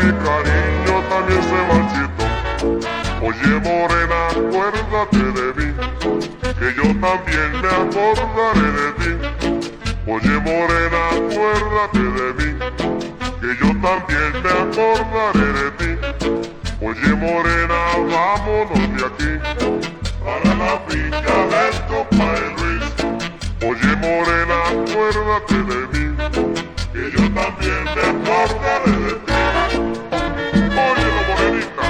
mi cariño también se marchitó. Oye morena, acuérdate de mí, que yo también me acordaré de ti. Oye morena, acuérdate de mí, que yo también me acordaré de ti. Oye morena, vámonos de aquí, para la villa del compadre Luis. Oye morena, acuérdate de mí, que yo también me acordaré de ti. Oye la morenita.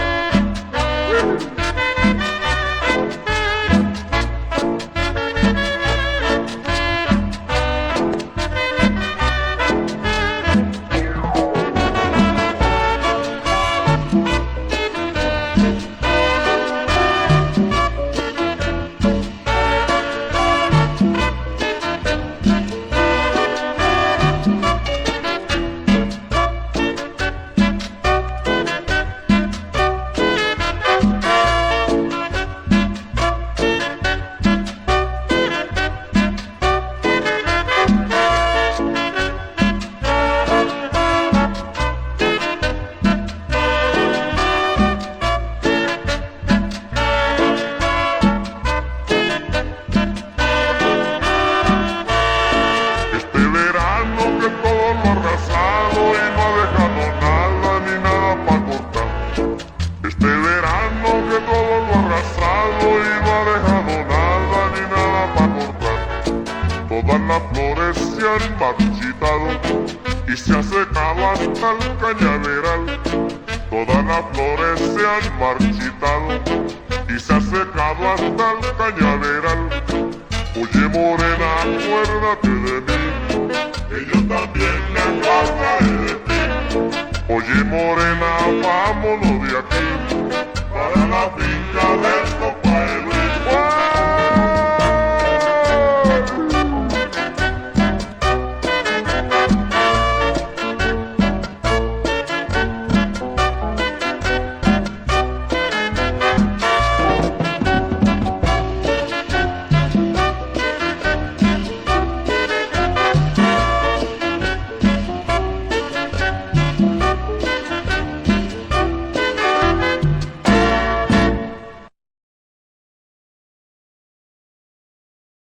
Este verano que todo lo ha arrasado y no ha dejado nada ni nada para cortar. Todas las flores se han marchitado y se ha secado hasta el cañaveral. Todas las flores se han marchitado y se ha secado hasta el cañaveral. Oye morena, acuérdate de mí, que yo también me acordaré de ti. Oye morena, vámonos de aquí, para la vida.